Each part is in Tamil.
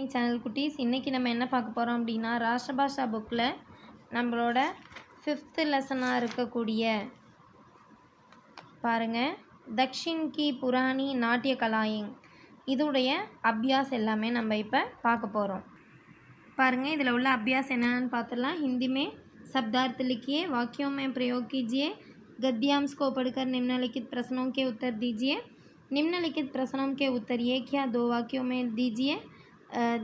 மார்னிங் சேனல் குட்டீஸ். இன்றைக்கி நம்ம என்ன பார்க்க போகிறோம் அப்படின்னா, ராஷ்டிரபாஷா புக்கில் நம்மளோட 5th லெசனாக இருக்கக்கூடிய பாருங்கள், தக்ஷின் கி புராணி நாட்டிய கலாயிங், இதோடைய அபியாஸ் எல்லாமே நம்ம இப்போ பார்க்க போகிறோம். பாருங்கள், இதில் உள்ள அபியாஸ் என்னென்னு பார்த்துடலாம். हिंदी में शब्दार्थ लिखिए, वाक्यों में प्रयोग कीजिए, गद्यांश को पढ़कर निम्नलिखित प्रश्नों के उत्तर दीजिए. निम्नलिखित प्रश्नों के उत्तर एक या दो वाक्यों में दीजिए.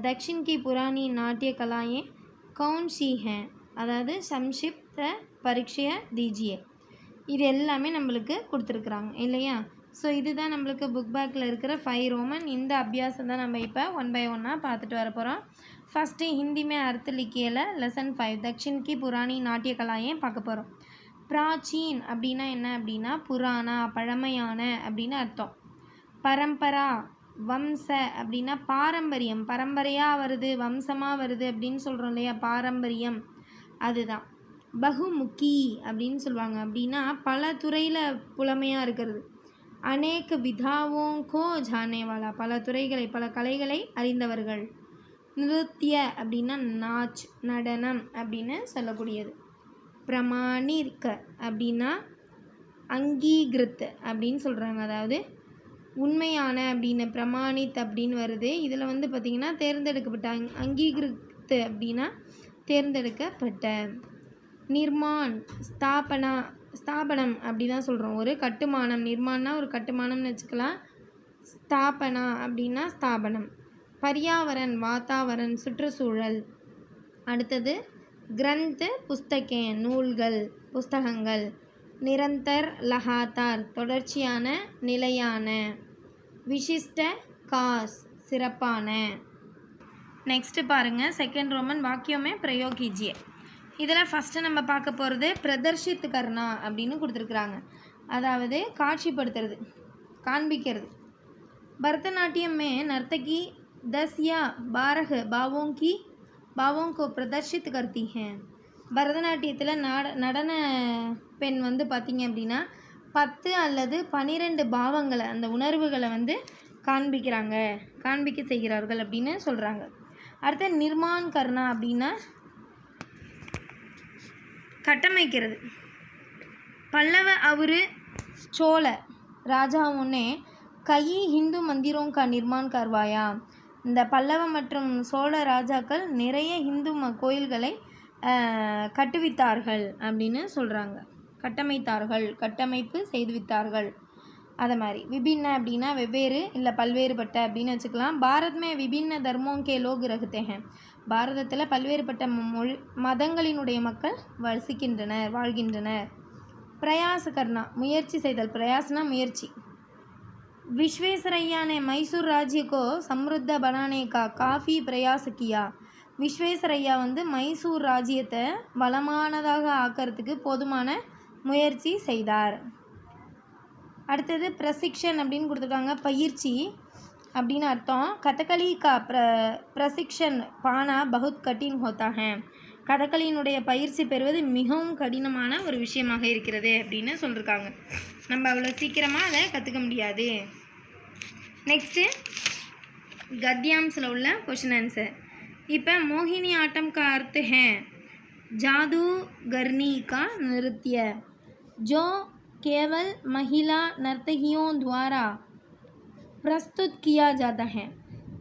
दक्षिण की पुरानी नाट्य कलाएँ कौन सी हैं, அதாவது சம்ஷிப்த பரீட்சையை दीजिए. இது எல்லாமே நம்மளுக்கு கொடுத்துருக்குறாங்க இல்லையா? ஸோ இதுதான் நம்மளுக்கு புக் பேக்கில் இருக்கிற 5 ரோமன். இந்த அபியாசம் தான் நம்ம இப்போ 1 by 1 பார்த்துட்டு வர போகிறோம். ஃபஸ்ட்டு ஹிந்தி में अर्थ लिखिएல லெசன் 5 தக்ஷின் கி புராணி நாட்டிய கலாயை பார்க்க போகிறோம். பிராச்சீன் அப்படின்னா என்ன அப்படின்னா புராணா, பழமையான அப்படின்னு அர்த்தம். பரம்பரா, வம்ச அப்படின்னா பாரம்பரியம், பரம்பரையாக வருது, வம்சமாக வருது அப்படின்னு சொல்கிறோம் இல்லையா, பாரம்பரியம் அதுதான். பகுமுக்கி அப்படின்னு சொல்லுவாங்க, அப்படின்னா பல துறையில் புலமையாக இருக்கிறது. அநேக விதாவோं को जानने वाला, பல துறைகளை பல கலைகளை அறிந்தவர்கள். நிருத்திய அப்படின்னா நாச், நடனம் அப்படின்னு சொல்லக்கூடியது. பிரமாணிக்க அப்படின்னா அங்கீகிருத் அப்படின்னு சொல்கிறாங்க, அதாவது உண்மையான அப்படின்னு பிரமாணித் அப்படின்னு வருது. இதில் வந்து பார்த்திங்கன்னா தேர்ந்தெடுக்கப்பட்ட, அங்கீகிருத் அப்படின்னா தேர்ந்தெடுக்கப்பட்ட. நிர்மான், ஸ்தாபனா, ஸ்தாபனம் அப்படி தான் சொல்கிறோம், ஒரு கட்டுமானம். நிர்மான்னா ஒரு கட்டுமானம்னு வச்சுக்கலாம், ஸ்தாபனா அப்படின்னா ஸ்தாபனம். பர்யாவரன், வாத்தாவரன், சுற்றுச்சூழல். அடுத்தது கிரந்த், புஸ்தகே, நூல்கள், புஸ்தகங்கள். நிரந்தர், லகாத்தார், தொடர்ச்சியான, நிலையான. விசிஷ்ட, காஸ், சிறப்பான. நெக்ஸ்ட்டு பாருங்கள், செகண்ட் ரோமன் வாக்கியமே பிரயோக் कीजिए. இதில் ஃபஸ்ட்டு நம்ம பார்க்க போகிறது பிரதர்ஷித் கர்னா அப்படின்னு கொடுத்துருக்குறாங்க, அதாவது காட்சிப்படுத்துறது, காண்பிக்கிறது. भरतनाट्यम में नर्तकी 10 या 12 भावों को प्रदर्शित करती हैं. பரதநாட்டியத்தில் நடன பெண் வந்து பார்த்திங்க அப்படின்னா 10 அல்லது 12 பாவங்களை, அந்த உணர்வுகளை வந்து காண்பிக்க செய்கிறார்கள் அப்படின்னு சொல்கிறாங்க. அடுத்து நிர்மான் கர்னா அப்படின்னா கட்டமைக்கிறது. பல்லவ और चोल राजाओं ने कई हिंदू मंदिरों का निर्माण करवाया. இந்த பல்லவ மற்றும் சோழ ராஜாக்கள் நிறைய இந்து கோயில்களை கட்டுவித்தார்கள் அப்படின்னு சொல்கிறாங்க. கட்டமைத்தார்கள், கட்டமைப்பு செய்துவித்தார்கள். அதை மாதிரி. விபின்ன அப்படின்னா வெவ்வேறு இல்லை பல்வேறுபட்ட அப்படின்னு வச்சுக்கலாம். பாரத் மே விபின்ன தர்மோं के लोग रहते हैं. பாரதத்தில் பல்வேறுபட்ட மதங்களினுடைய மக்கள் வாழ்கின்றனர். பிரயாச கர்னா, முயற்சி செய்தல். பிரயாசனா முயற்சி. विश्वेश्वरैया ने मैसूर राज्य को समृद्ध बनाने का काफ़ी प्रयास किया. விஸ்வேஸ்வரையா வந்து மைசூர் ராஜ்யத்தை வளமானதாக ஆக்கிறதுக்கு போதுமான முயற்சி செய்தார். அடுத்தது பிரசிக்ஷன் அப்படின்னு கொடுத்துருக்காங்க, பயிற்சி அப்படின்னு அர்த்தம். கதகளி கா பிரசிக்ஷன் பானா பகுத் கடின் ஹோத்தா ஹே. கதகளியினுடைய பயிற்சி பெறுவது மிகவும் கடினமான ஒரு விஷயமாக இருக்கிறது அப்படின்னு சொல்லியிருக்காங்க. நம்ம அவ்வளோ சீக்கிரமாக அதை கற்றுக்க முடியாது. நெக்ஸ்ட்டு கத்யாம்ஸில் உள்ள கொஷின் ஆன்சர். இப்போ மோகினி ஆட்டம் का अर्थ है जादूगरनी का नृत्य जो केवल महिला नर्तकियों द्वारा प्रस्तुत किया जाता है.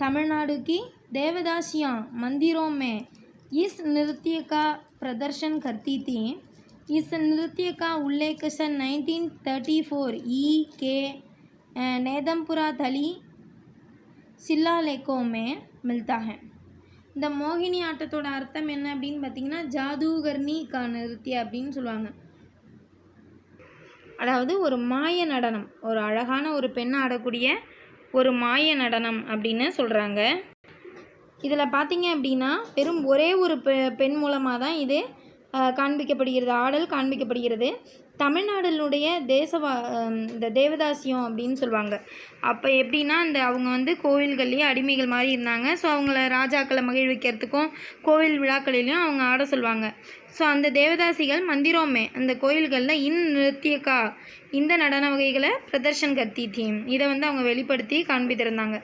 तमिलनाडु की देवदासियाँ मंदिरों में इस नृत्य का प्रदर्शन करती थी. इस नृत्य का उल्लेख सन 1934 ई के नेदमपुरा तली शिलालेखों में मिलता है. இந்த மோகினி ஆட்டத்தோட அர்த்தம் என்ன அப்படின்னு பார்த்தீங்கன்னா ஜாதூகர்னி கா நிருத்திய அப்படின்னு சொல்லுவாங்க. அதாவது ஒரு மாய நடனம், ஒரு அழகான ஒரு பெண் ஆடக்கூடிய ஒரு மாய நடனம் அப்படின்னு சொல்கிறாங்க. இதில் பார்த்தீங்க அப்படின்னா வெறும் ஒரே ஒரு பெண் மூலமாக தான் இது காண்பிக்கப்படுகிறது, ஆடல் காண்பிக்கப்படுகிறது. தமிழ்நாடுனுடைய இந்த தேவதாசியம் அப்படின்னு சொல்லுவாங்க. அப்போ எப்படின்னா அவங்க வந்து கோவில்கள்லேயே அடிமைகள் மாதிரி இருந்தாங்க. ஸோ அவங்கள ராஜாக்களை மகிழ்விக்கிறதுக்கும் கோவில் விழாக்களிலையும் அவங்க ஆட சொல்லுவாங்க. ஸோ அந்த தேவதாசிகள் மந்திரோமே, அந்த கோயில்களில் நிருத்தியக்கா, இந்த நடன வகைகளை பிரதர்ஷன் கத்தி தீம், இதை வந்து அவங்க வெளிப்படுத்தி காண்பித்திருந்தாங்க.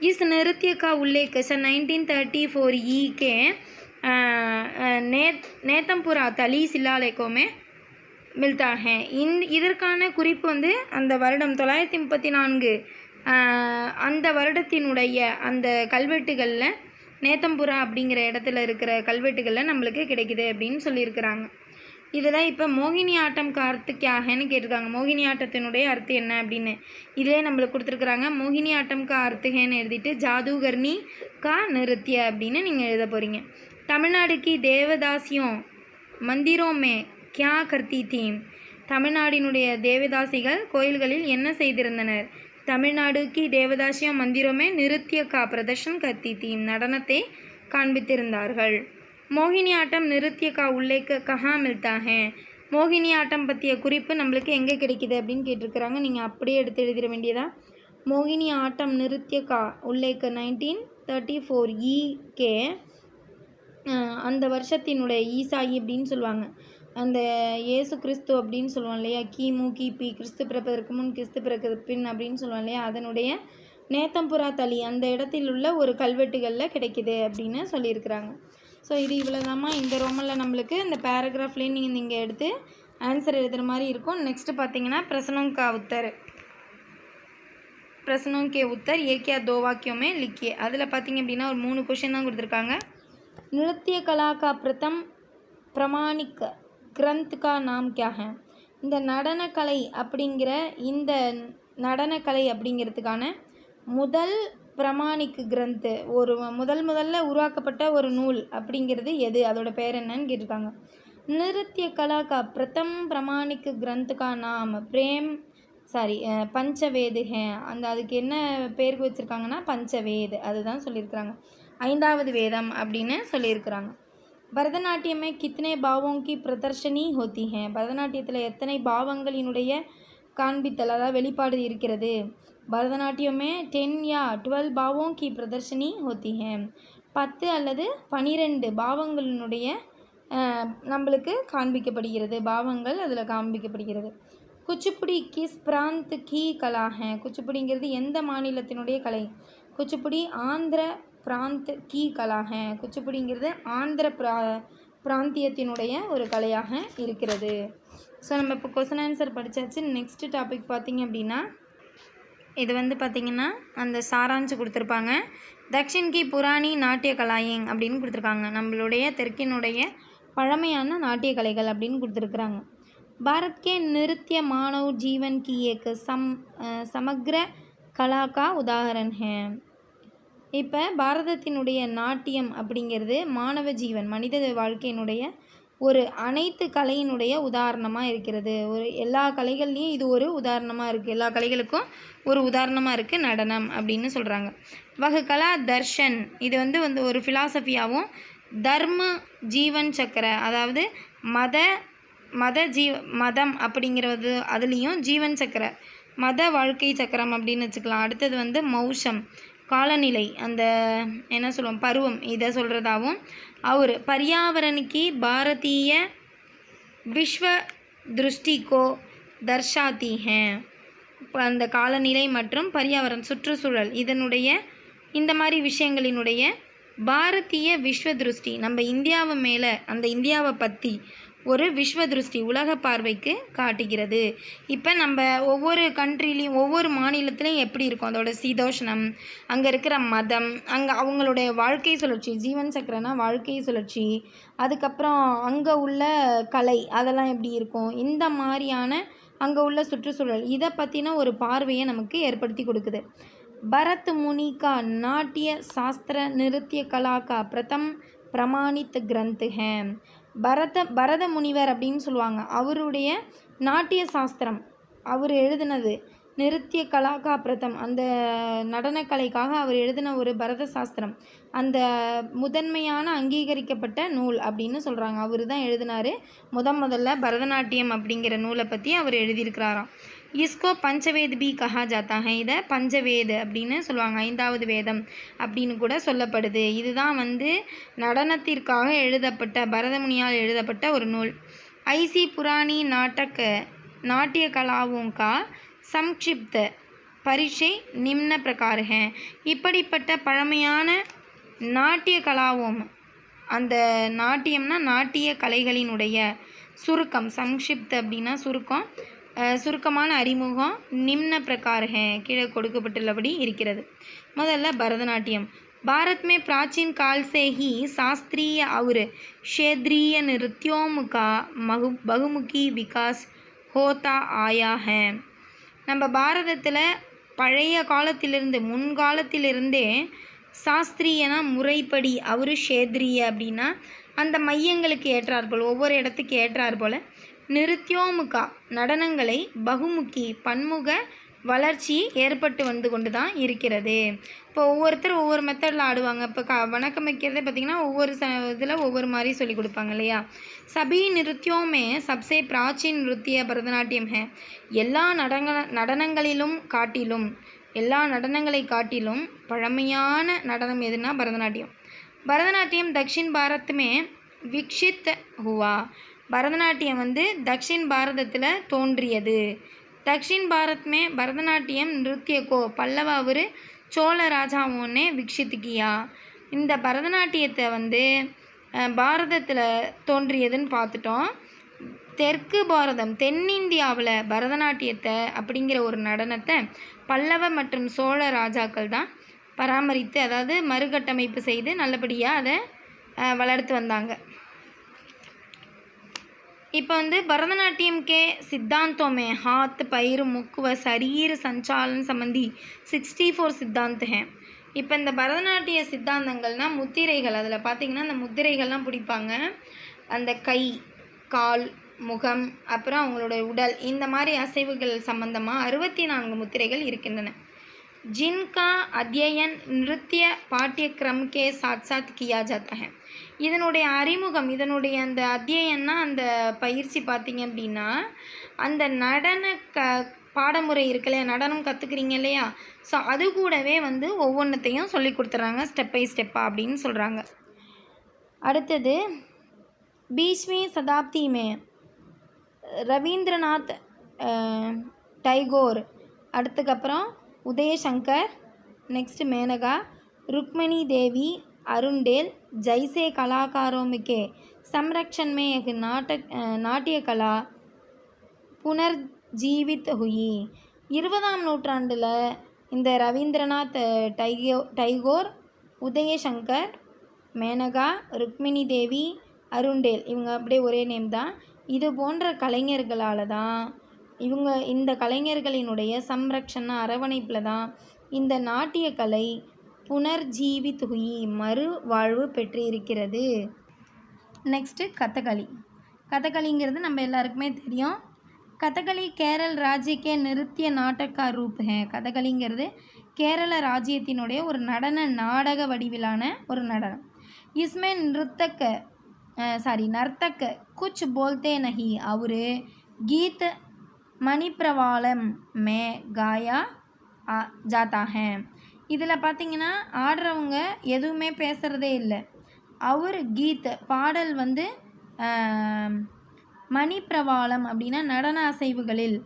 इस नृत्य का उल्लेख सन 1934 ई के நேத்தம்புரா தலி சிலாலேகோ में மில்தா ஹே. இதற்கான குறிப்பு வந்து அந்த வருடம் 934 அந்த வருடத்தினுடைய அந்த கல்வெட்டுகளில் நேத்தம்புரா அப்படிங்கிற இடத்துல இருக்கிற கல்வெட்டுகளில் நம்மளுக்கு கிடைக்குது அப்படின்னு சொல்லியிருக்கிறாங்க. இதில் இப்போ மோகினி ஆட்டம் கா அர்த்து கியாகன்னு கேட்டிருக்காங்க. மோகினி ஆட்டத்தினுடைய அர்த்தம் என்ன அப்படின்னு இதிலே நம்மளுக்கு கொடுத்துருக்குறாங்க. மோகினி ஆட்டம் கா அர்த்தகேன்னு எழுதிட்டு ஜாதூகர்னி கா நிருத்திய அப்படின்னு நீங்கள் எழுத போகிறீங்க. தமிழ்நாடு கி தேவதாசியும் மந்திரோமே கியா கர்த்தி தீம். தமிழ்நாடினுடைய தேவதாசிகள் கோயில்களில் என்ன செய்திருந்தனர்? தமிழ்நாடு கி தேவதாசியும் மந்திரோமே நிருத்திய கா பிரதர்ஷன் கர்த்தி தீம். நடனத்தை காண்பித்திருந்தார்கள். மோகினி ஆட்டம் நிருத்திய கா உல்லேக்க கஹா மில்தா ஹே. மோகினி ஆட்டம் பற்றிய குறிப்பு நம்மளுக்கு எங்கே கிடைக்கிது அப்படின்னு கேட்டிருக்கிறாங்க. நீங்கள் அப்படியே எடுத்து எழுதிட வேண்டியதா. மோகினி ஆட்டம் நிருத்திய கா உல்லேக்க 1934 ஈ கே அந்த வருஷத்தினுடைய ஈசாயி அப்படின்னு சொல்லுவாங்க. அந்த இயேசு கிறிஸ்து அப்படின்னு சொல்லுவோம் இல்லையா, கிமு கிபி கிறிஸ்து பிறப்பதற்கு முன் கிறிஸ்து பிறப்பதற்கு பின் அப்படின்னு சொல்லுவோம் இல்லையா, அதனுடைய நேத்தம்புரா தலி அந்த இடத்தில் உள்ள ஒரு கல்வெட்டுகளில் கிடைக்கிது அப்படின்னு சொல்லியிருக்கிறாங்க. ஸோ இது இவ்வளோதாம்மா இந்த ரோமனில் நம்மளுக்கு இந்த பேராகிராஃப்லேயும் நீங்கள் எடுத்து ஆன்சர் எழுதுகிற மாதிரி இருக்கும். நெக்ஸ்ட்டு பார்த்தீங்கன்னா பிரசனோं கே உத்தர் ஏக்கியா தோ வாக்கியோமே லிக்கியே. அதில் பார்த்தீங்க அப்படின்னா ஒரு 3 கொஷின் தான் கொடுத்துருக்காங்க. நிருத்திய கலா கா பிரதம் பிரமாணிக் கிரந்த் கா நாம் கியா ஹே. இந்த நடனக்கலை அப்படிங்கிறதுக்கான முதல் பிரமாணிக் கிரந்த், ஒரு முதல்ல உருவாக்கப்பட்ட ஒரு நூல் அப்படிங்கிறது எது, அதோட பேர் என்னன்னு கேட்டிருக்காங்க. நிருத்திய கலா கா பிரதம் பிரமாணிக் கிரந்த் கா நாம் பஞ்சவேது ஹே. அதுக்கு என்ன பேருக்கு வச்சுருக்காங்கன்னா பஞ்சவேது, அதுதான் சொல்லியிருக்கிறாங்க. 5வது வேதம் அப்படின்னு சொல்லியிருக்கிறாங்க. பரதநாட்டியமே கித்தனை பாவோங்கி பிரதர்ஷனி ஹோத்தி ஹே. பரதநாட்டியத்தில் எத்தனை பாவங்களினுடைய காண்பித்தல் அதாவது வெளிப்பாடு இருக்கிறது? பரதநாட்டியமே 10 या 12 பாவோं की प्रदर्शनी होती है. 10 அல்லது 12 பாவங்களினுடைய நம்மளுக்கு காண்பிக்கப்படுகிறது, பாவங்கள் அதில் காண்பிக்கப்படுகிறது. குச்சிப்புடி கிஸ் பிராந்த் கி கலா ஹே. குச்சிப்புடிங்கிறது எந்த மாநிலத்தினுடைய கலை? குச்சிப்புடி ஆந்திர பிராந்த் கி கலா ஹே. குச்சிப்புடிங்கிறது ஆந்திர பிராந்தியத்தினுடைய ஒரு கலையாக இருக்கிறது. ஸோ நம்ம இப்போ கொஸ்டின் ஆன்சர் படித்தாச்சு. நெக்ஸ்ட் டாபிக் பார்த்திங்க அப்படின்னா இது வந்து பார்த்திங்கன்னா அந்த சாராஞ்சு கொடுத்துருப்பாங்க. தக்ஷின் கி புராணி நாட்டிய கலாயிங் அப்படின்னு கொடுத்துருக்காங்க. நம்மளுடைய தெற்கினுடைய பழமையான நாட்டிய கலைகள் அப்படின்னு கொடுத்துருக்குறாங்க. பாரத் கே நிருத்திய மானவ் ஜீவன் கி ஏக் சமக்ர கலா கா உதாகரன் ஹே. இப்போ பாரதத்தினுடைய நாட்டியம் அப்படிங்கிறது மாணவ ஜீவன் மனித வாழ்க்கையினுடைய ஒரு அனைத்து கலையினுடைய உதாரணமாக இருக்கிறது. எல்லா கலைகள்லேயும் இது ஒரு உதாரணமாக இருக்குது. எல்லா கலைகளுக்கும் ஒரு உதாரணமாக இருக்குது நடனம் அப்படின்னு சொல்கிறாங்க. வக கலா தர்ஷன், இது வந்து ஒரு ஃபிலாசபியாகவும் தர்ம ஜீவன் சக்கர, அதாவது மதம் அப்படிங்கிறது அதுலேயும் ஜீவன் சக்கர மத வாழ்க்கை சக்கரம் அப்படின்னு வச்சுக்கலாம். அடுத்தது வந்து மௌஷம் காலநிலை, அந்த என்ன சொல்லுவோம் பருவம், இதை சொல்கிறதாகவும் அவர் பர்யாவரணிக்கு பாரதிய விஸ்வ திருஷ்டிகோ தர்ஷாத்தி ஹே. அந்த காலநிலை மற்றும் பர்யாவரணம் சுற்றுச்சூழல் இதனுடைய இந்த மாதிரி விஷயங்களினுடைய பாரதிய விஸ்வ திருஷ்டி, நம்ம இந்தியாவை மேலே அந்த இந்தியாவை பற்றி ஒரு விஸ்வ திருஷ்டி உலக பார்வைக்கு காட்டுகிறது. இப்போ நம்ம ஒவ்வொரு கண்ட்ரிலையும் ஒவ்வொரு மாநிலத்திலையும் எப்படி இருக்கும் அதோட சீதோஷ்ணம், அங்கே இருக்கிற மதம், அங்கே அவங்களுடைய வாழ்க்கை சுழற்சி, ஜீவன் சக்கரனா வாழ்க்கை சுழற்சி, அதுக்கப்புறம் அங்கே உள்ள கலை அதெல்லாம் எப்படி இருக்கும், இந்த மாதிரியான அங்கே உள்ள சுற்றுச்சூழல் இதை பற்றின ஒரு பார்வையை நமக்கு ஏற்படுத்தி கொடுக்குது. பரத் முனி கா நாட்டிய சாஸ்திர நிருத்திய கலா கா பிரதம் பிரமாணித் கிரந்த் ஹே. பரத முனிவர் அப்படின்னு சொல்லுவாங்க. அவருடைய நாட்டிய சாஸ்திரம் அவர் எழுதினது நிருத்திய கலாகா பிரதம், அந்த நடனக்கலைக்காக அவர் எழுதின ஒரு பரத சாஸ்திரம், அந்த முதன்மையான அங்கீகரிக்கப்பட்ட நூல் அப்படின்னு சொல்கிறாங்க. அவர் தான் எழுதினார் முதல்ல பரதநாட்டியம் அப்படிங்கிற நூலை பற்றி அவர் எழுதியிருக்கிறாராம். இஸ்கோ பஞ்சவேத் பி கஹா ஜாத்தா ஹை. இதை பஞ்சவேத் அப்படின்னு சொல்லுவாங்க, 5வது வேதம் அப்படின்னு கூட சொல்லப்படுது. இதுதான் வந்து நடனத்திற்காக எழுதப்பட்ட பரதமுனியால் எழுதப்பட்ட ஒரு நூல். ஐசி புராணி நாட்டிய கலாவோं का संक्षिप्त परिचय निम्न प्रकार है. இப்படிப்பட்ட பழமையான நாட்டிய கலாவும் அந்த நாட்டியம்னா நாட்டிய கலைகளினுடைய சுருக்கம், சங்ஷிப்த் அப்படின்னா சுருக்கம், சுருக்கமான அறிமுகம் நிம்ன பிரகார है கீழே கொடுக்கப்பட்டுள்ளபடி இருக்கிறது. முதல்ல பரதநாட்டியம். भारत में प्राचीन काल से ही शास्त्रीय और क्षेत्रीय नृत्यों का बहुमुखी विकास होता आया है. நம்ம பாரதத்தில் பழைய காலத்திலிருந்து முன்காலத்திலிருந்தே சாஸ்திரியனா முறைப்படி, அவர் க்ஷேத்ரிய அப்படின்னா அந்த மையங்களுக்கு ஏற்றாற்போல், ஒவ்வொரு இடத்துக்கு ஏற்றாற்போல், நிருத்யோமுகா நடனங்களை பகுமுகி பன்முக வளர்ச்சி ஏற்பட்டு வந்து கொண்டு தான் இருக்கிறது. இப்போ ஒவ்வொருத்தர் ஒவ்வொரு மெத்தடில் ஆடுவாங்க. இப்போ வணக்கம் வைக்கிறதே பார்த்திங்கன்னா ஒவ்வொரு இதில் ஒவ்வொரு மாதிரி சொல்லி கொடுப்பாங்க இல்லையா. சபி நிருத்யோமே சப்சே பிராச்சீன் நிருத்திய பரதநாட்டியம் ஹே. எல்லா நடனங்களை காட்டிலும் பழமையான நடனம் எதுனா பரதநாட்டியம். பரதநாட்டியம் தக்ஷின் பாரத்மே விக்ஷித் ஹுவா. பரதநாட்டியம் வந்து தக்ஷின் பாரதத்தில் தோன்றியது. दक्षिण भारत में भरतनाट्यम नृत्य को पल्लव और चोल राजाओं ने विकसित किया. இந்த பரதநாட்டியத்தை வந்து பாரதத்தில் தோன்றியதுன்னு பார்த்துட்டோம். தெற்கு பாரதம், தென்னிந்தியாவில் பரதநாட்டியத்தை அப்படிங்கிற ஒரு நடனத்தை பல்லவ மற்றும் சோழ ராஜாக்கள் தான் பராமரித்து, அதாவது மறுகட்டமைப்பு செய்து நல்லபடியாக அதை வளர்த்து வந்தாங்க. இப்போ வந்து भरतनाट्यम के सिद्धांतों में हाथ, पैर, मुख व शरीर संचालन संबंधी 64 सिद्धांत हैं. இப்போ இந்த பரதநாட்டிய சித்தாந்தங்கள்னால் முத்திரைகள், அதில் பார்த்திங்கன்னா அந்த முத்திரைகள்லாம் பிடிப்பாங்க. அந்த கை, கால், முகம், அப்புறம் அவங்களோட உடல், இந்த மாதிரி அசைவுகள் சம்பந்தமாக 64 முத்திரைகள் இருக்கின்றன. जिनका अध्ययन नृत्य पाठ्यक्रम के साथ साथ किया जाता है. இதனுடைய அறிமுகம், இதனுடைய அந்த அத்தியன்னா அந்த பயிற்சி பார்த்திங்க அப்படின்னா அந்த நடன பாடமுறை இருக்குல்லையா, நடனம் கற்றுக்குறீங்க இல்லையா, ஸோ அது கூடவே வந்து ஒவ்வொன்றத்தையும் சொல்லி கொடுத்துட்றாங்க ஸ்டெப் பை ஸ்டெப்பாக அப்படின்னு சொல்கிறாங்க. அடுத்தது 20वीं शताब्दी में ரவீந்திரநாத் டைகோர், அடுத்துக்கப்புறம் उदयशंकर, नेक्स्ट मेनका, रुक्मिणी देवी, अरुणडेल जैसे कलाकारों के संरक्षण में एक नाट्य कला पुनर्जीवित हुई. 20ஆம் நூற்றாண்டில் இந்த ரவீந்திரநாத் டைகோர், உதயசங்கர், மேனகா, ருக்மிணி தேவி, அருண்டேல், இவங்க அப்படியே ஒரே நேம் தான். இது போன்ற கலைஞர்களால் தான், இந்த கலைஞர்களினுடைய சம்ரக்ஷண அரவணைப்பில் தான் இந்த நாட்டிய கலை புனர்ஜீவித் ஹுயி மறு வாழ்வு பெற்று இருக்கிறது. நெக்ஸ்ட்டு கதகளி. கதகளிங்கிறது நம்ம எல்லாருக்குமே தெரியும். கதகளி கேரள ராஜ்யக்கே நிருத்திய நாடக ரூப் ஹே. கதகளிங்கிறது கேரள ராஜ்யத்தினுடைய ஒரு நாடக வடிவிலான ஒரு நடனம். இஸ்மே நர்த்தக் குச் போல்தே நஹி और गीत மணிப்பிரவாளம் மே காயா ஜாத்தா ஹே. இதில் பார்த்திங்கன்னா ஆடுறவங்க எதுவுமே பேசுகிறதே இல்லை. அவர் கீத் பாடல் வந்து மணிப்பிரவாளம் அப்படின்னா நடன அசைவுகளில்,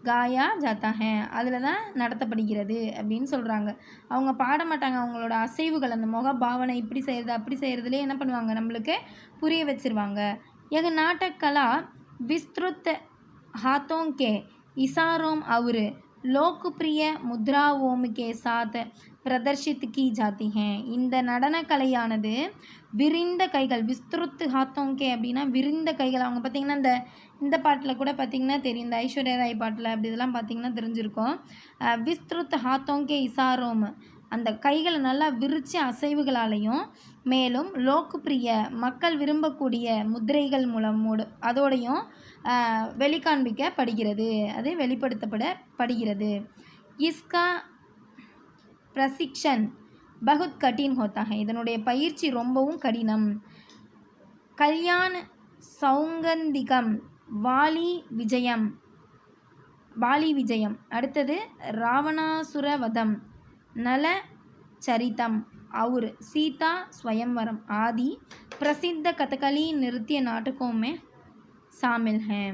காயா ஜாத்தா ஹே அதில் தான் நடத்தப்படுகிறது அப்படின்னு சொல்கிறாங்க. அவங்க பாட மாட்டாங்க, அவங்களோட அசைவுகள், அந்த முக பாவனை, இப்படி செய்கிறது அப்படி செய்கிறதுலே என்ன பண்ணுவாங்க, நம்மளுக்கு புரிய வச்சுருவாங்க. எங்க நாட்டக்கலா விஸ்திருத் हाथों के इशारों और लोकप्रिय मुद्राओं के साथ प्रदर्शित की जाती हैं. இந்த நடனக்கலையானது விரிந்த கைகள், விஸ்திருத் ஹாத்தோங்கே அப்படின்னா விரிந்த கைகள். அவங்க பார்த்திங்கன்னா இந்த பாட்டில் கூட பார்த்திங்கன்னா தெரியும், இந்த ஐஸ்வர்யா ராய் பாட்டில் அப்படி இதெல்லாம் பார்த்திங்கன்னா தெரிஞ்சிருக்கும். விஸ்திருத் ஹாத்தோங்கே இசாரோம், அந்த கைகளை நல்லா விரித்து அசைவுகளாலையும், மேலும் லோக்குப்பிரிய மக்கள் விரும்பக்கூடிய முத்திரைகள் மூலமோடு அதோடையும் வெளிக்காண்பிக்கப்படுகிறது, அது வெளிப்படுத்தப்படுகிறது. இஸ்கா பிரசிக்ஷன் பகுத் கடின் ஹோத்தா ஹை. இதனுடைய பயிற்சி ரொம்பவும் கடினம். கல்யாண் சௌங்கந்திகம், வாலி விஜயம், அடுத்தது ராவணாசுரவதம், நல சரிதம் और सीता स्वयंवरम आदि प्रसिद्ध कथकली नृत्य नाटकों में शामिल हैं.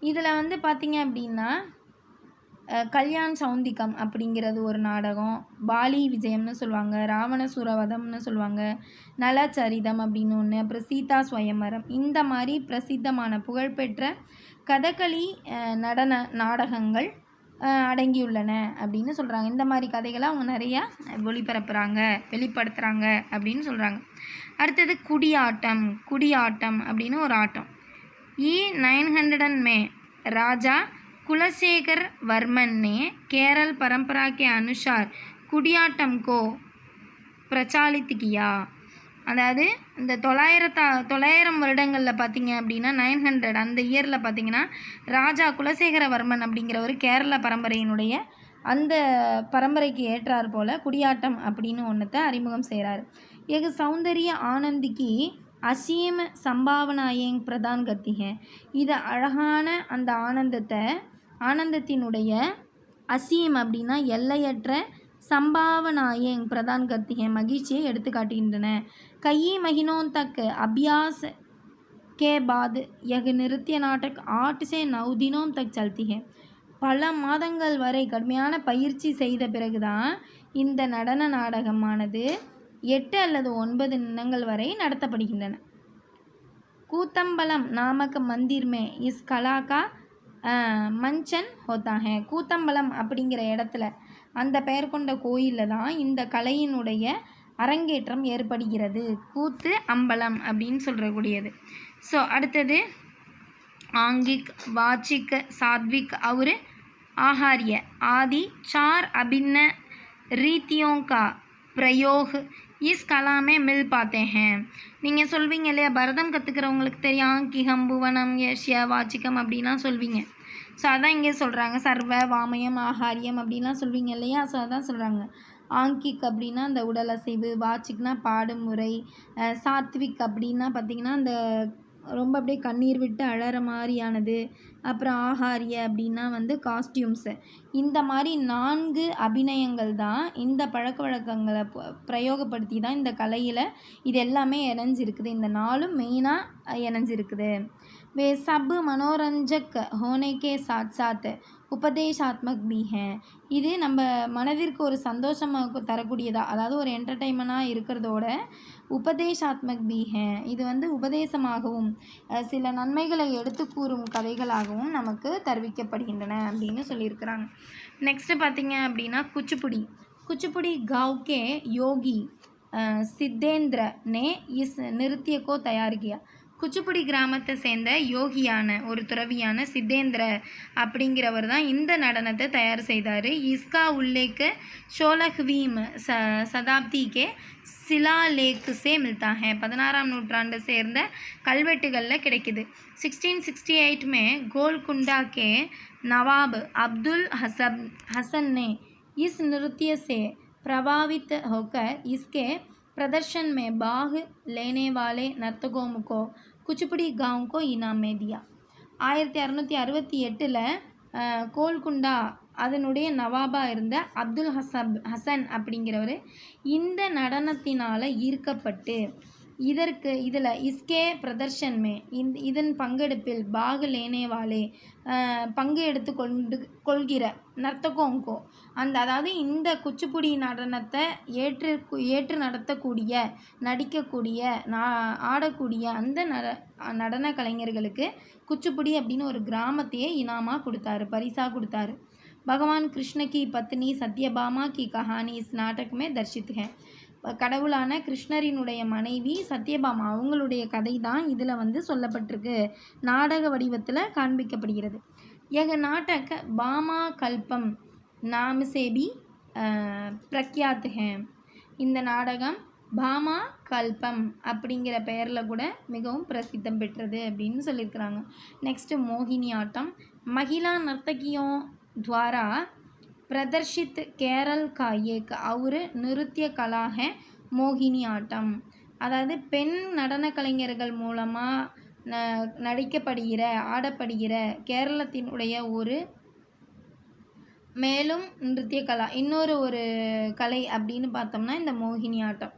இதில் வந்து பார்த்திங்க அப்படின்னா கல்யாண் சௌந்திகம் அப்படிங்கிறது ஒரு நாடகம், பாலி விஜயம்னு சொல்லுவாங்க, ராவணசூரவதம்னு சொல்லுவாங்க, நலச்சரிதம் அப்படின்னு ஒன்று, அப்புறம் சீதா ஸ்வயம்வரம். இந்த மாதிரி பிரசித்தமான புகழ்பெற்ற கதகளி நடன நாடகங்கள் அடங்கியுள்ளன அப்படின்னு சொல்கிறாங்க. இந்த மாதிரி கதைகளை அவங்க நிறையா ஒளிபரப்புகிறாங்க, வெளிப்படுத்துகிறாங்க அப்படின்னு சொல்கிறாங்க. அடுத்தது குடியாட்டம் அப்படின்னு ஒரு ஆட்டம். 900 में राजा कुलशेखर वर्मन ने केरल परंपरा के अनुसार कुडियाट्टम को प्रचालित किया. அதாவது இந்த 900 வருடங்களில் பார்த்திங்க அப்படின்னா 900 அந்த இயரில் பார்த்திங்கன்னா ராஜா குலசேகரவர்மன் அப்படிங்கிறவர் கேரள பரம்பரையினுடைய அந்த பரம்பரைக்கு ஏற்றார் போல் குடியாட்டம் அப்படின்னு ஒன்றத்தை அறிமுகம் செய்கிறார். எகு சௌந்தரிய ஆனந்திக்கு அசீம் சம்பாவனாயேங் பிரதான் கத்திக. இது அழகான அந்த ஆனந்தத்தினுடைய அசீம் அப்படின்னா எல்லையற்ற, சம்பாவனாயேங் பிரதான் கத்திக மகிழ்ச்சியை எடுத்து காட்டுகின்றன. कई महीनों तक अभ्यास के बाद यह नृत्य नाटक 8 से 9 दिनों तक चलती है. பல மாதங்கள் வரை கடுமையான பயிற்சி செய்த பிறகுதான் இந்த நடன நாடகமானது 8 அல்லது 9 தினங்கள் வரை நடத்தப்படுகின்றன. கூத்தம்பலம் நாமக் மந்திர் மே இஸ் கலா கா மஞ்சன் ஹோத்தா ஹே. கூத்தம்பலம் அப்படிங்கிற இடத்துல, அந்த பெயர் கொண்ட கோயிலில் தான் இந்த கலையினுடைய அரங்கேற்றம் ஏற்படுகிறது. கூத்து அம்பலம் அப்படின்னு சொல்கிறக்கூடியது. ஸோ அடுத்தது ஆங்கிக், வாச்சிக், सात्विक और आहार्य आदि 4 अभिन्न रीतियों का प्रयोग इस कला में मिल पाते हैं. நீங்கள் சொல்வீங்க இல்லையா, பரதம் கற்றுக்கிறவங்களுக்கு தெரியும் ஆங்கிகம், புவனம், யஷ்ய, வாச்சிக்கம் அப்படின்லாம் சொல்வீங்க. ஸோ அதான் இங்கே சொல்கிறாங்க. சர்வ, வாமயம், ஆகாரியம் அப்படின்லாம் சொல்வீங்க இல்லையா. ஸோ அதான் சொல்கிறாங்க. ஆங்கிக் அப்படின்னா அந்த உடல் அசைவு, வாச்சிக்னா பாடும் முறை, சாத்விக் அப்படின்னா பார்த்திங்கன்னா அந்த ரொம்ப அப்படியே கண்ணீர் விட்டு அழற மாதிரியானது, அப்புறம் ஆகாரிய அப்படின்னா வந்து காஸ்டியூம்ஸு. இந்த மாதிரி 4 அபிநயங்கள் தான் இந்த பழக்க வழக்கங்களை பிரயோகப்படுத்தி தான் இந்த கலையில் இது எல்லாமே இணைஞ்சிருக்குது. இந்த 4ம் மெயினாக இணைஞ்சிருக்குது. वे सब मनोरंजक होने के साथ साथ உபதேசாத்மக் பி ஹே. இது நம்ம மனதிற்கு ஒரு சந்தோஷமாக தரக்கூடியதா, அதாவது ஒரு என்டர்டெயின்மெண்ட்டாக இருக்கிறதோட உபதேசாத்மக் பி ஹே, இது வந்து உபதேசமாகவும் சில நன்மைகளை எடுத்து கூறும் கதைகளாகவும் நமக்கு தெரிவிக்கப்படுகின்றன அப்படின்னு சொல்லியிருக்கிறாங்க. நெக்ஸ்ட்டு பார்த்திங்க அப்படின்னா कुचिपुड़ी गाँव के योगी सिद्धेंद्र ने इस नृत्य को तैयार किया. குச்சிப்புடி கிராமத்தை சேர்ந்த யோகியான ஒரு துறவியான சித்தேந்திர அப்படிங்கிறவர் தான் இந்த நடனத்தை தயார் செய்தார். இஸ்கா உல்லேக்கு 16वीं சதாப்தி கே சிலாலேக் சே மில்தா ஹே. 16ஆம் நூற்றாண்டை சேர்ந்த கல்வெட்டுகளில் கிடைக்குது. 1668 में गोलकुंडा के नवाब अब्दुल हसन ने इस नृत्य से प्रभावित होकर इसके प्रदर्शन में भाग लेने वाले नर्तकों को कुचिपुड़ी गाँव को इनाम में दिया. 1668 கோல்குண்டா அதனுடைய நவாபாக இருந்த அப்துல் ஹசன் அப்படிங்கிறவர் இந்த நடனத்தினால் ஈர்க்கப்பட்டு இதில் இஸ்கே பிரதர்ஷன்மே இதன் பங்கெடுப்பில் பாகு லேனேவாலே பங்கு எடுத்து கொள்கிற நர்த்தகோங்கோ அதாவது இந்த குச்சிப்புடி நடனத்தை ஏற்று நடத்தக்கூடிய, நடிக்கக்கூடிய, ஆடக்கூடிய அந்த நடன கலைஞர்களுக்கு குச்சிப்புடி அப்படின்னு ஒரு கிராமத்தையே இனாமாக கொடுத்தாரு, பரிசாக கொடுத்தாரு. பகவான் கிருஷ்ண கி பத்னி சத்யபாமா கி கஹானி இஸ் நாடகமே தர்ஷித் ஹே. கடவுளான கிருஷ்ணரினுடைய மனைவி சத்யபாமா அவங்களுடைய கதை தான் இதில் வந்து சொல்லப்பட்டிருக்கு, நாடக வடிவத்தில் காண்பிக்கப்படுகிறது. यह नाटक பாமா கல்பம் नाम से भी प्रख्यात है. இந்த நாடகம் பாமா கல்பம் அப்படிங்கிற பெயரில் கூட மிகவும் பிரசித்தம் பெற்றது அப்படின்னு சொல்லியிருக்கிறாங்க. நெக்ஸ்ட்டு மோகினி ஆட்டம். மகிழா நர்த்தகியோं द्वारा प्रदर्शित केरल का एक और नृत्य कला है மோகினி ஆட்டம். அதாவது பெண் நடன கலைஞர்கள் மூலமாக நடிக்கப்படுகிற, ஆடப்படுகிற கேரளத்தினுடைய ஒரு மேலும் நிருத்திய கலா, இன்னொரு கலை அப்படின்னு பார்த்தோம்னா இந்த மோகினி ஆட்டம்.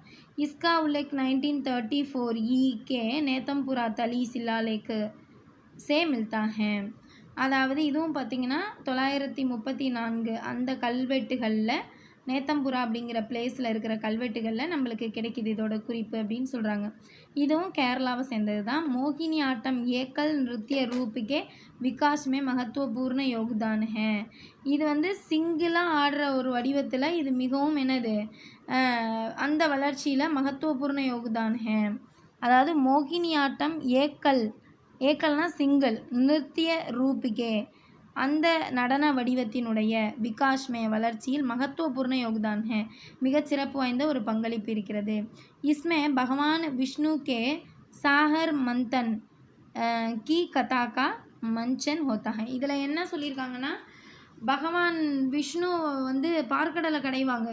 इसका उल्लेख 1934 के नेतमपुरा तली शिलालेख से मिलता है. அதாவது இதுவும் பார்த்திங்கன்னா 934 அந்த கல்வெட்டுகளில் நேத்தம்புரா அப்படிங்கிற பிளேஸில் இருக்கிற கல்வெட்டுகளில் நம்மளுக்கு கிடைக்கிது இதோட குறிப்பு அப்படின்னு சொல்கிறாங்க. இதுவும் கேரளாவை சேர்ந்தது தான். மோகினி ஆட்டம் ஏக்கல் நிருத்திய ரூப்புக்கே விகாஸ்மே மகத்துவபூர்ண யோகதான் ஹே. இது வந்து சிங்கிளாக ஆடுற ஒரு வடிவத்தில் இது மிகவும் என்னது அந்த வளர்ச்சியில் மகத்துவபூர்ண யோகதான் ஹே. அதாவது மோகினி ஆட்டம் ஏக்கல்னால் சிங்கிள், நிருத்திய ரூப்புக்கே அந்த நடன வடிவத்தினுடைய விகாஷ்மே வளர்ச்சியில் மகத்துவபூர்ண யோகதான் ஹே, மிகச்சிறப்பு வாய்ந்த ஒரு பங்களிப்பு இருக்கிறது. இஸ்மே பகவான் விஷ்ணு கே சாகர் மந்தன் கி கதா கா மஞ்சன் ஹோத்தா ஹை. இதில் என்ன சொல்லியிருக்காங்கன்னா, பகவான் விஷ்ணு வந்து பார்க்கடலை கடைவாங்க,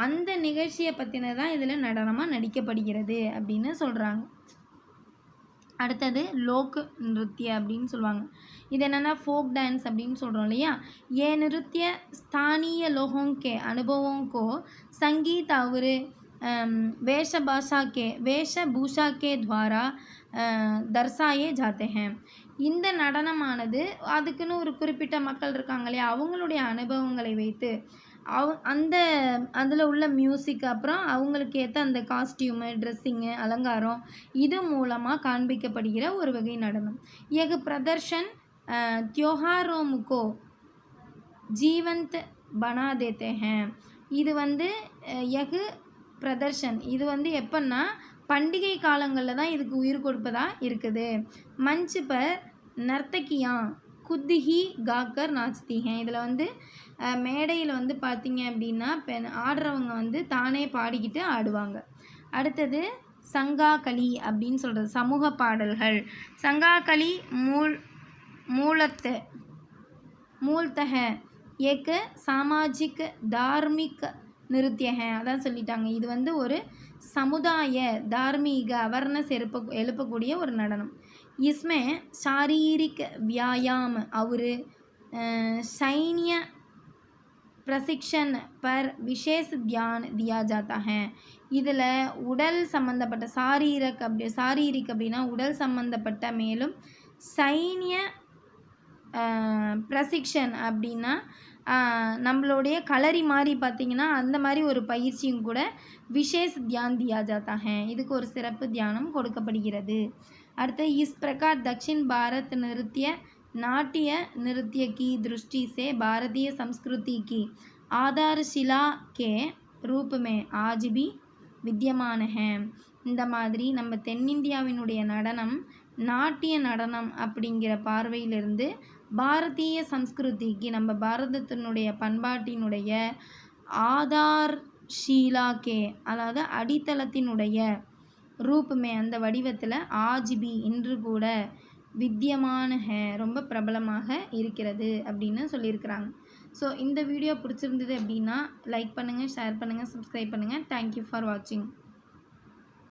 அந்த நிகழ்ச்சியை பற்றினதான் இதில் நடனமாக நடிக்கப்படுகிறது அப்படின்னு சொல்கிறாங்க. அடுத்தது லோக் நிருத்திய அப்படின்னு சொல்லுவாங்க. இது என்னென்னா ஃபோக் டான்ஸ் அப்படின்னு சொல்கிறோம் இல்லையா. ஏ நிருத்திய ஸ்தானிய லோகோங்கே அனுபவங்கோ संगीत और वेशभूषा के द्वारा दर्शाए जाते हैं. இந்த நடனமானது அதுக்குன்னு ஒரு குறிப்பிட்ட மக்கள் இருக்காங்க இல்லையா, அவங்களுடைய அனுபவங்களை வைத்து அந்த அதில் உள்ள மியூசிக், அப்புறம் அவங்களுக்கு ஏற்ற அந்த காஸ்டியூமு, ட்ரெஸ்ஸிங்கு, அலங்காரம், இது மூலமாக காண்பிக்கப்படுகிற ஒரு வகை நடனம். எகு பிரதர்ஷன் தியோஹாரோமுக்கோ ஜீவந்த் பனா தேத்தே ஹேன். இது வந்து எகு பிரதர்ஷன், இது வந்து எப்போன்னா பண்டிகை காலங்களில் தான் இதுக்கு உயிர் கொடுப்பதாக இருக்குது. மஞ்ச் பர் நர்த்தகியா குத்ஹி காக்கர் நாச்தி ஹேன். இதில் வந்து மேடையில் வந்து பார்த்திங்க அப்படின்னா ஆடுறவங்க வந்து தானே பாடிக்கிட்டு ஆடுவாங்க. அடுத்தது சங்காகளி அப்படின்னு சொல்கிறது சமூக பாடல்கள். சங்காகளி மூலத்தக ஏக சாமாஜிக் தார்மிக் நிருத்திய ஹே. அதான் சொல்லிட்டாங்க, இது வந்து ஒரு சமுதாய தார்மீக அவேர்னஸ் எழுப்பக்கூடிய ஒரு நடனம். इसमें शारीरिक व्यायाम और सैन्य प्रशिक्षण पर विशेष ध्यान दिया जाता है. இதில் உடல் சம்மந்தப்பட்ட சாரீரிக் அப்படின்னா உடல் சம்மந்தப்பட்ட, மேலும் சைன்ய பிரசிக்ஷன் அப்படின்னா நம்மளுடைய கலரி மாதிரி பார்த்திங்கன்னா அந்த மாதிரி ஒரு பயிற்சியும் கூட விசேஷ் தியான் தியா ஜாத்தா ஹே, இதுக்கு ஒரு சிறப்பு தியானம் கொடுக்கப்படுகிறது. அடுத்து इस प्रकार दक्षिण भारत नाट्य नृत्य की दृष्टि से भारतीय संस्कृति की आधारशिला के रूप में आज भी विद्यमान है. இந்த மாதிரி நம்ம தென்னிந்தியாவினுடைய நடனம் நாட்டிய நடனம் அப்படிங்கிற பார்வையிலிருந்து பாரதிய சம்ஸ்கிருதிக்கு, நம்ம பாரதத்தினுடைய பண்பாட்டினுடைய ஆதார் ஷீலாக்கே, அதாவது அடித்தளத்தினுடைய ரூப்புமே அந்த வடிவத்தில் ஆஜிபி இன்று கூட வித்தியமான ஹே, ரொம்ப பிரபலமாக இருக்கிறது அப்படின்னு சொல்லியிருக்கிறாங்க. ஸோ இந்த வீடியோ பிடிச்சிருந்தது அப்படின்னா லைக் பண்ணுங்கள், ஷேர் பண்ணுங்கள், சப்ஸ்கிரைப் பண்ணுங்கள். தேங்க்யூ ஃபார் வாட்சிங்.